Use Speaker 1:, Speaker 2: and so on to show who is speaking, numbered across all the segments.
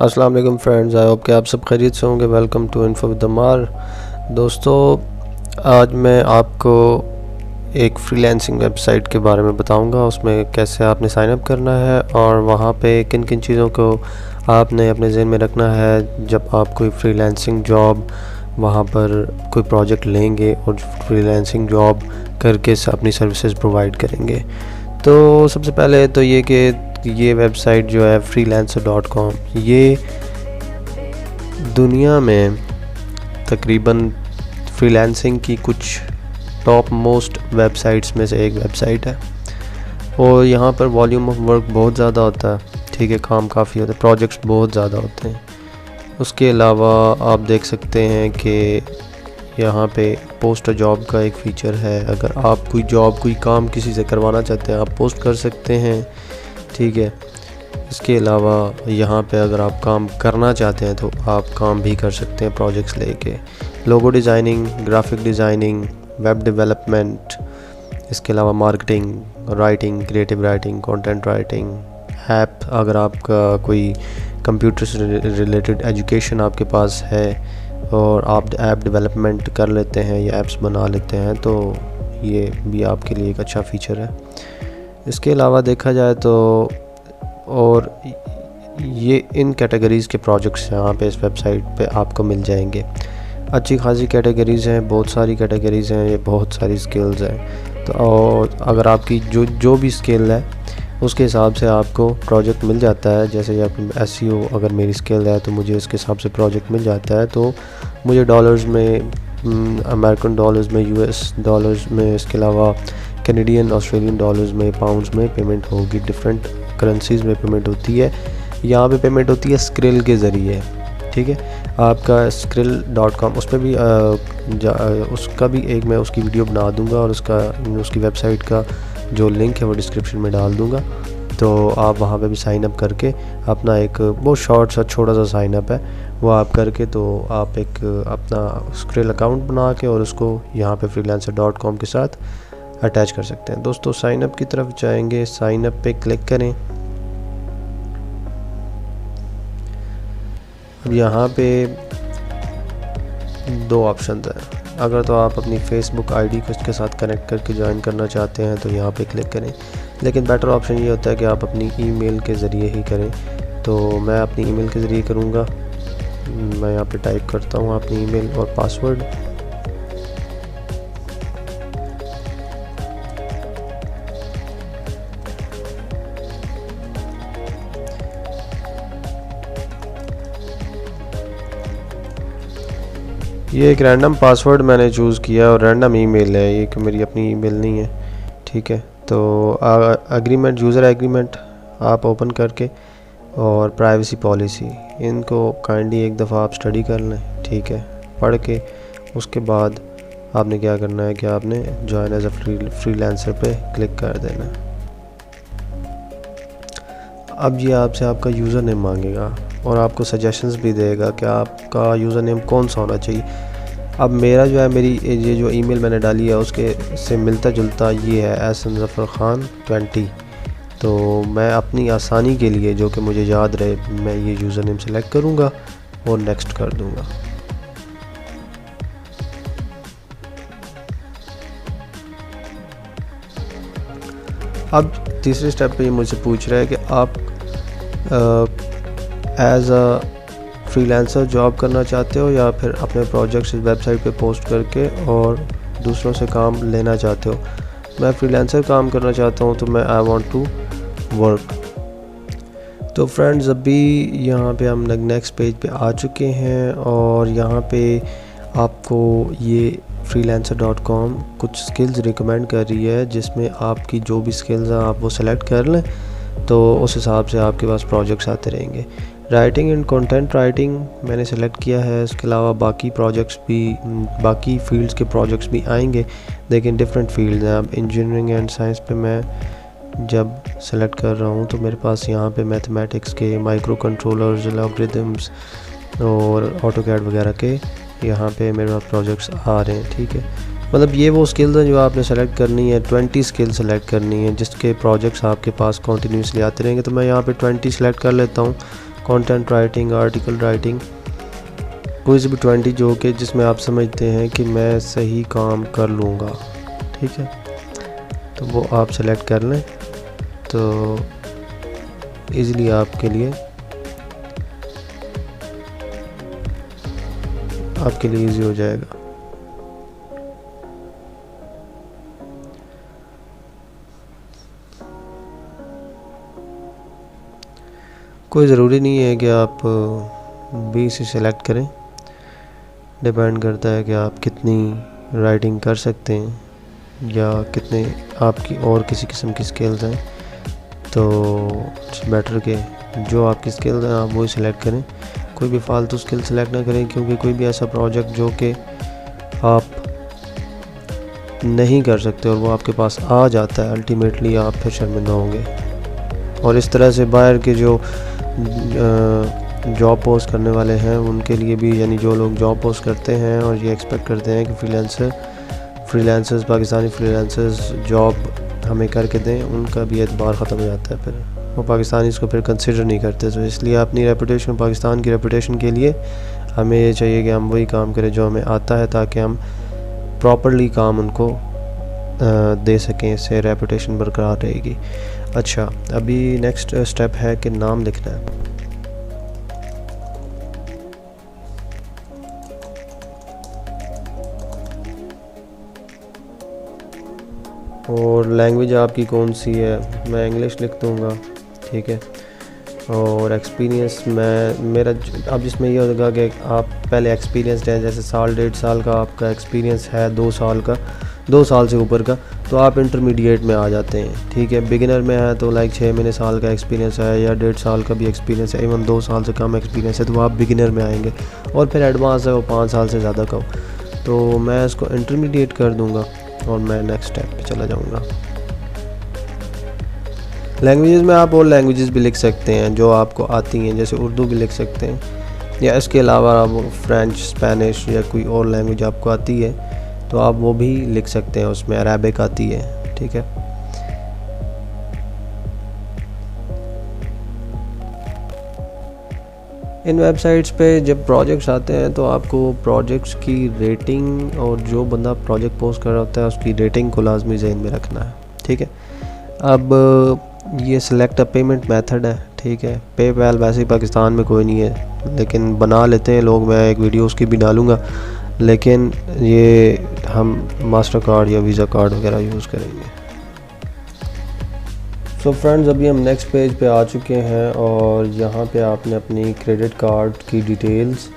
Speaker 1: अस्सलाम वालेकुम friends, I hope कि आप सब खैरियत से होंगे। वेलकम टू इन्फो विद दमार। दोस्तों, आज मैं आपको एक फ्रीलांसिंग वेबसाइट के बारे में बताऊंगा। उसमें कैसे आपने साइन अप करना है और वहां पे किन किन चीज़ों को आपने अपने ज़हन में रखना है जब आप कोई फ्रीलांसिंग जॉब वहां पर कोई प्रोजेक्ट लेंगे और फ्रीलांसिंग जॉब करके अपनी सर्विसेज प्रोवाइड करेंगे। तो सबसे पहले तो ये कि ये वेबसाइट जो है freelancer.com, ये दुनिया में तकरीबन फ्रीलांसिंग की कुछ टॉप मोस्ट वेबसाइट्स में से एक वेबसाइट है। और यहाँ पर वॉल्यूम ऑफ वर्क बहुत ज़्यादा होता है, ठीक है, काम काफ़ी होता है, प्रोजेक्ट्स बहुत ज़्यादा होते हैं। उसके अलावा आप देख सकते हैं कि यहाँ पे पोस्ट जॉब का एक फ़ीचर है। अगर आप कोई काम किसी से करवाना चाहते हैं, आप पोस्ट कर सकते हैं, ठीक है। इसके अलावा यहाँ पे अगर आप काम करना चाहते हैं तो आप काम भी कर सकते हैं प्रोजेक्ट्स लेके। Logo designing, graphic designing, web development, इसके अलावा marketing, writing, creative writing, content writing, app, अगर आपका कोई कंप्यूटर से रिलेटेड एजुकेशन आपके पास है और आप ऐप डेवलपमेंट कर लेते हैं या ऐप्स बना लेते हैं, तो ये भी आपके लिए एक अच्छा फ़ीचर है। इसके अलावा देखा जाए तो और ये इन कैटेगरीज़ के प्रोजेक्ट्स यहाँ पे इस वेबसाइट पे आपको मिल जाएंगे। अच्छी खासी कैटेगरीज़ हैं, बहुत सारी कैटेगरीज़ हैं, ये बहुत सारी स्किल्स हैं। तो और अगर आपकी जो भी स्किल है उसके हिसाब से आपको प्रोजेक्ट मिल जाता है। जैसे आप SEO अगर मेरी स्किल है तो मुझे इसके हिसाब से प्रोजेक्ट मिल जाता है। तो मुझे डॉलर्स में, अमेरिकन डॉलर्स में, US डॉलर्स में, इसके अलावा कैनेडियन, ऑस्ट्रेलियन डॉलर्स में, पाउंड्स में पेमेंट होगी। डिफरेंट करेंसीज़ में पेमेंट होती है। यहाँ पे पेमेंट होती है स्क्रिल के ज़रिए, ठीक है। आपका skrill.com, उस पर भी उसका भी एक मैं उसकी वीडियो बना दूंगा और उसकी वेबसाइट का जो लिंक है वो डिस्क्रिप्शन में डाल दूंगा। तो आप वहाँ पे भी साइन अप करके अपना एक बहुत छोटा सा साइन अप है वो आप करके, तो आप एक अपना स्क्रिल अकाउंट बना के और उसको यहाँ पे freelancer.com के साथ अटैच कर सकते हैं। दोस्तों, साइन अप की तरफ जाएंगे, साइन अप पे क्लिक करें। अब यहाँ पे दो ऑप्शन हैं। अगर तो आप अपनी फेसबुक आईडी को इसके साथ कनेक्ट करके ज्वाइन करना चाहते हैं तो यहाँ पे क्लिक करें, लेकिन बेटर ऑप्शन ये होता है कि आप अपनी ईमेल के ज़रिए ही करें। तो मैं अपनी ईमेल के ज़रिए करूँगा। मैं यहाँ पे टाइप करता हूँ अपनी ईमेल और पासवर्ड। ये एक रैंडम पासवर्ड मैंने चूज़ किया और रैंडम ईमेल है, ये कि मेरी अपनी ईमेल नहीं है, ठीक है। तो एग्रीमेंट, यूज़र एग्रीमेंट आप ओपन करके और प्राइवेसी पॉलिसी, इनको काइंडली एक दफ़ा आप स्टडी कर लें, ठीक है। पढ़ के उसके बाद आपने क्या करना है कि आपने ज्वाइन एज अ फ्रीलांसर पे क्लिक कर देना। अब ये आपसे आपका यूज़र नेम मांगेगा और आपको सजेशंस भी देगा कि आपका यूज़र नेम कौन सा होना चाहिए। अब मेरा जो है, मेरी ये जो ईमेल मैंने डाली है उसके से मिलता जुलता ये है, एहसन ज़फ़र ख़ान 20। तो मैं अपनी आसानी के लिए, जो कि मुझे याद रहे, मैं ये यूज़र नेम सेलेक्ट करूँगा और नेक्स्ट कर दूँगा। अब तीसरे स्टेप पे ये मुझसे पूछ रहा है कि आप एज अ फ्रीलांसर जॉब करना चाहते हो या फिर अपने प्रोजेक्ट्स इस वेबसाइट पे पोस्ट करके और दूसरों से काम लेना चाहते हो। मैं फ्रीलांसर काम करना चाहता हूँ, तो मैं आई वांट टू वर्क। तो फ्रेंड्स, अभी यहाँ पे हम नेक्स्ट पेज पे आ चुके हैं और यहाँ पे आपको ये freelancer.com कुछ स्किल्स रिकमेंड कर रही है, जिसमें आपकी जो भी स्किल्स हैं आप वो सेलेक्ट कर लें, तो उस हिसाब से आपके पास प्रोजेक्ट्स आते रहेंगे। राइटिंग एंड कंटेंट राइटिंग मैंने सेलेक्ट किया है। इसके अलावा बाकी प्रोजेक्ट्स भी, बाकी फील्ड्स के प्रोजेक्ट्स भी आएंगे, लेकिन डिफरेंट फील्ड्स हैं। अब इंजीनियरिंग एंड साइंस पे मैं जब सेलेक्ट कर रहा हूँ तो मेरे पास यहाँ पे मैथमेटिक्स के, माइक्रो कंट्रोलर्स, एल्गोरिथम्स और ऑटोकैड वगैरह के यहाँ पे मेरे पास प्रोजेक्ट्स आ रहे हैं, ठीक है। मतलब ये वो स्किल्स हैं जो आपने सेलेक्ट करनी है। 20 स्किल सेलेक्ट करनी है जिसके प्रोजेक्ट्स आपके पास कंटिन्यूसली आते रहेंगे। तो मैं यहाँ पे 20 सेलेक्ट कर लेता हूँ। कंटेंट राइटिंग, आर्टिकल राइटिंग, कोई से भी 20 जो कि जिसमें आप समझते हैं कि मैं सही काम कर लूँगा, ठीक है, तो वो आप सेलेक्ट कर लें तो ईज़िली आपके लिए ईज़ी हो जाएगा। कोई ज़रूरी नहीं है कि आप 20 ही सेलेक्ट करें, डिपेंड करता है कि आप कितनी राइटिंग कर सकते हैं या कितने आपकी और किसी किस्म की स्किल्स हैं। तो इट्स बेटर कि जो आपकी स्किल्स हैं आप वही सिलेक्ट करें, कोई भी फालतू स्किल सेलेक्ट ना करें, क्योंकि कोई भी ऐसा प्रोजेक्ट जो कि आप नहीं कर सकते और वो आपके पास आ जाता है, अल्टीमेटली आप फिर शर्मिंदा होंगे। और इस तरह से बाहर के जो जॉब पोस्ट करने वाले हैं उनके लिए भी, यानी जो लोग जॉब पोस्ट करते हैं और ये एक्सपेक्ट करते हैं कि फ्रीलांसर्स पाकिस्तानी फ्रीलांसर्स जॉब हमें करके दें, उनका भी एतबार ख़त्म हो जाता है। फिर वो पाकिस्तानी इसको फिर कंसिडर नहीं करते। तो इसलिए अपनी रेपुटेशन, पाकिस्तान की रेपुटेशन के लिए हमें ये चाहिए कि हम वही काम करें जो हमें आता है, ताकि हम प्रॉपरली काम उनको दे सकें, इससे रेपुटेशन बरकरार रहेगी। अच्छा, अभी नेक्स्ट स्टेप है कि नाम लिखना है। और लैंग्वेज आपकी कौन सी है, मैं इंग्लिश लिख दूँगा, ठीक है। और एक्सपीरियंस मेरा अब जिसमें ये होगा कि आप पहले एक्सपीरियंसड हैं, जैसे साल 1.5 साल का आपका एक्सपीरियंस है, 2 साल का, 2 साल से ऊपर का, तो आप इंटरमीडिएट में आ जाते हैं, ठीक है। बिगिनर में है तो लाइक 6 महीने साल का एक्सपीरियंस है या 1.5 साल का भी एक्सपीरियंस है, इवन 2 साल से कम एक्सपीरियंस है तो आप बिगिनर में आएंगे। और फिर एडवांस है वो 5 साल से ज़्यादा का हो, तो मैं इसको इंटरमीडिएट कर दूँगा और मैं नेक्स्ट स्टेप पे चला जाऊँगा। लैंग्वेजेस में आप और लैंग्वेजेस भी लिख सकते हैं जो आपको आती हैं, जैसे उर्दू भी लिख सकते हैं, या इसके अलावा आप फ्रेंच, स्पेनिश या कोई और लैंग्वेज आपको आती है तो आप वो भी लिख सकते हैं। उसमें अरेबिक आती है, ठीक है। इन वेबसाइट्स पे जब प्रोजेक्ट्स आते हैं तो आपको प्रोजेक्ट्स की रेटिंग और जो बंदा प्रोजेक्ट पोस्ट कर रहा होता है उसकी रेटिंग को लाजमी ज़हन में रखना है, ठीक है। अब ये सिलेक्ट अ पेमेंट मेथड है, ठीक है। पेपैल वैसे ही पाकिस्तान में कोई नहीं है, लेकिन बना लेते हैं लोग, मैं एक वीडियो उसकी भी डालूँगा, लेकिन ये हम मास्टर कार्ड या वीज़ा कार्ड वगैरह यूज़ करेंगे। सो फ्रेंड्स, अभी हम नेक्स्ट पेज पे आ चुके हैं और यहाँ पे आपने अपनी क्रेडिट कार्ड की डिटेल्स,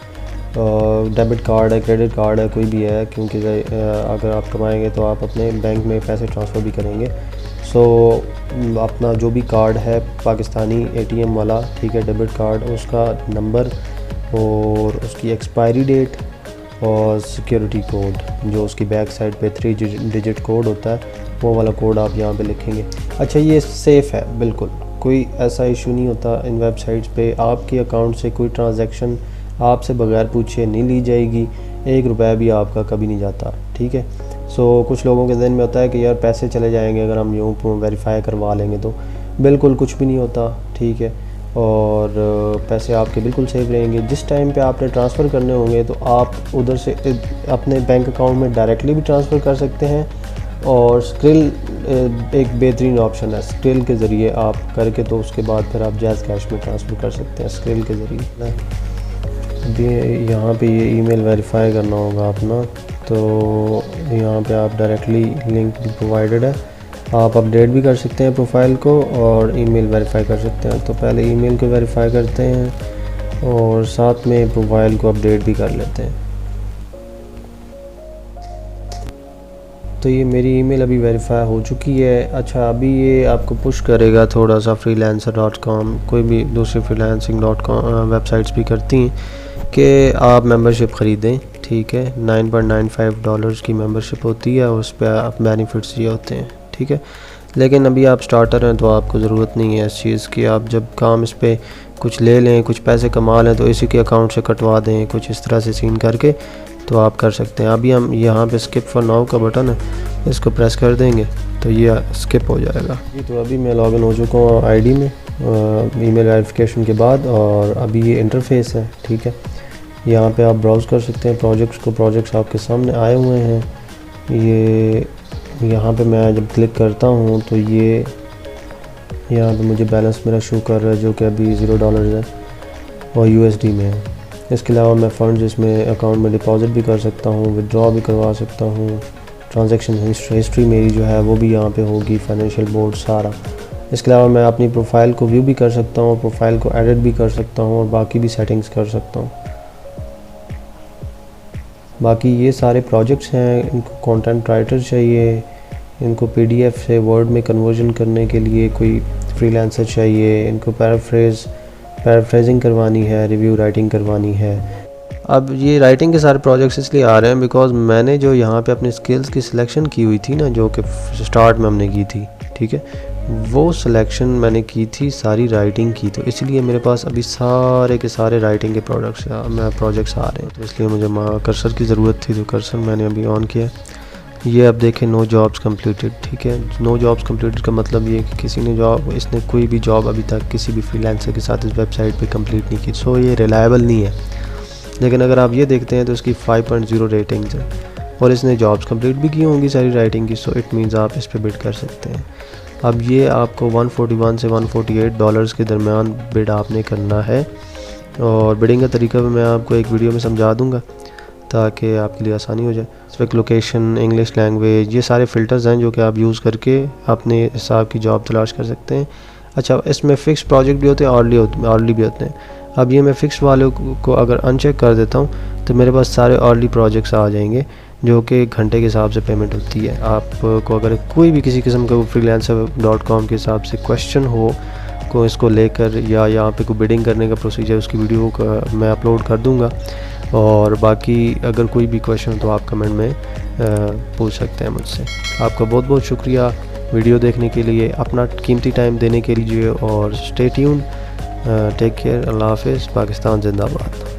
Speaker 1: डेबिट कार्ड है, क्रेडिट कार्ड है, कोई भी है, क्योंकि अगर आप कमाएंगे तो आप अपने बैंक में पैसे ट्रांसफ़र भी करेंगे। सो अपना जो भी कार्ड है पाकिस्तानी ATM वाला, ठीक है, डेबिट कार्ड, उसका नंबर और उसकी एक्सपायरी डेट और सिक्योरिटी कोड, जो उसकी बैक साइड पे 3 डिजिट कोड होता है, वो वाला कोड आप यहाँ पे लिखेंगे। अच्छा, ये सेफ़ है, बिल्कुल कोई ऐसा इशू नहीं होता इन वेबसाइट्स पे। आपके अकाउंट से कोई ट्रांजैक्शन आपसे बगैर पूछे नहीं ली जाएगी, 1 रुपया भी आपका कभी नहीं जाता, ठीक है। सो कुछ लोगों के ज़हन में होता है कि यार पैसे चले जाएंगे अगर हम यूँ वेरीफाई करवा लेंगे, तो बिल्कुल कुछ भी नहीं होता, ठीक है। और पैसे आपके बिल्कुल सेफ रहेंगे। जिस टाइम पे आपने ट्रांसफ़र करने होंगे तो आप उधर से अपने बैंक अकाउंट में डायरेक्टली भी ट्रांसफ़र कर सकते हैं, और स्क्रिल एक बेहतरीन ऑप्शन है, स्क्रिल के ज़रिए आप करके तो उसके बाद फिर आप जैज़ कैश में ट्रांसफ़र कर सकते हैं स्क्रिल के ज़रिए। अभी यहाँ पे ये ईमेल वेरीफाई करना होगा अपना, तो यहाँ पे आप डायरेक्टली लिंक भी प्रोवाइडेड है, आप अपडेट भी कर सकते हैं प्रोफाइल को और ईमेल वेरीफाई कर सकते हैं। तो पहले ईमेल को वेरीफाई करते हैं और साथ में प्रोफाइल को अपडेट भी कर लेते हैं। तो ये मेरी ईमेल अभी वेरीफाई हो चुकी है। अच्छा, अभी ये आपको पुश करेगा थोड़ा सा freelancer.com, कोई भी दूसरी freelancing.com वेबसाइट्स भी करती हैं कि आप मेंबरशिप ख़रीदें, ठीक है। $9.95 की मेंबरशिप होती है और उस पर आप बेनिफिट्स ये होते हैं, ठीक है। लेकिन अभी आप स्टार्टर हैं तो आपको ज़रूरत नहीं है इस चीज़ की। आप जब काम इस पर कुछ ले लें, कुछ पैसे कमा लें तो इसी के अकाउंट से कटवा दें, कुछ इस तरह से सीन करके तो आप कर सकते हैं। अभी हम यहाँ पे स्किप फॉर नाउ का बटन है, इसको प्रेस कर देंगे तो ये स्किप हो जाएगा जी। तो अभी मैं लॉगिन हो चुका हूँ आईडी में ईमेल वेरिफिकेशन के बाद, और अभी ये इंटरफेस है, ठीक है। यहाँ पे आप ब्राउज़ कर सकते हैं प्रोजेक्ट्स को, प्रोजेक्ट्स आपके सामने आए हुए हैं। ये यहाँ पे मैं जब क्लिक करता हूँ तो ये यहाँ पे मुझे बैलेंस मेरा शो कर रहा है जो कि अभी $0 है और USD में है। इसके अलावा मैं फ़ंड्स इसमें अकाउंट में डिपॉज़िट भी कर सकता हूँ, विड्रॉ भी करवा सकता हूँ। ट्रांजैक्शन हिस्ट्री मेरी जो है वो भी यहाँ पे होगी, फाइनेंशियल बोर्ड सारा। इसके अलावा मैं अपनी प्रोफाइल को व्यू भी कर सकता हूँ, प्रोफाइल को एडिट भी कर सकता हूँ और बाकी भी सेटिंग्स कर सकता हूँ। बाकी ये सारे प्रोजेक्ट्स हैं, इनको कंटेंट राइटर चाहिए, इनको PDF से वर्ड में कन्वर्जन करने के लिए कोई फ्रीलांसर चाहिए, इनको पैराफ्रेजिंग करवानी है, रिव्यू राइटिंग करवानी है। अब ये राइटिंग के सारे प्रोजेक्ट्स इसलिए आ रहे हैं बिकॉज़ मैंने जो यहाँ पे अपनी स्किल्स की सिलेक्शन की हुई थी ना, जो कि स्टार्ट में हमने की थी, ठीक है, वो सिलेक्शन मैंने की थी सारी राइटिंग की, तो इसलिए मेरे पास अभी सारे के सारे राइटिंग के प्रोजेक्ट्स आ रहे हैं। तो इसलिए मुझे कर्सर की ज़रूरत थी, तो कर्सर मैंने अभी ऑन किया। ये अब देखें नो जॉब्स कंप्लीटेड, ठीक है। नो जॉब्स कंप्लीटेड का मतलब ये कि किसी ने इसने कोई भी जॉब अभी तक किसी भी फ्रीलांसर के साथ इस वेबसाइट पे कंप्लीट नहीं की, सो ये रिलायबल नहीं है। लेकिन अगर आप ये देखते हैं तो इसकी 5.0 रेटिंग्स है और इसने जॉब्स कंप्लीट भी की होंगी सारी राइटिंग की, सो इट मीन्स आप इस पर बिड कर सकते हैं। अब ये आपको $141 से $148 के दरमियान बिड आपने करना है, और बिडिंग का तरीका भी मैं आपको एक वीडियो में समझा दूँगा ताकि आपके लिए आसानी हो जाए। स्पेक लोकेशन, इंग्लिश लैंग्वेज, ये सारे फ़िल्टर्स हैं जो कि आप यूज़ करके अपने हिसाब की जॉब तलाश कर सकते हैं। अच्छा, इसमें फ़िक्स प्रोजेक्ट भी होते हैं, ऑर्डरली भी होते हैं। अब ये मैं फ़िक्स वाले को अगर अनचेक कर देता हूँ तो मेरे पास सारे ऑर्डरली प्रोजेक्ट्स आ जाएंगे जो कि घंटे के हिसाब से पेमेंट होती है। आपको अगर कोई भी किसी किस्म का freelancer.com के हिसाब से क्वेश्चन हो को इसको लेकर, या यहाँ पे कोई बिडिंग करने का प्रोसीजर, उसकी वीडियो का मैं अपलोड कर दूँगा। और बाकी अगर कोई भी क्वेश्चन हो तो आप कमेंट में पूछ सकते हैं मुझसे। आपका बहुत बहुत शुक्रिया वीडियो देखने के लिए, अपना कीमती टाइम देने के लिए, और स्टे ट्यून्ड, टेक केयर, अल्लाह हाफिज़, पाकिस्तान जिंदाबाद।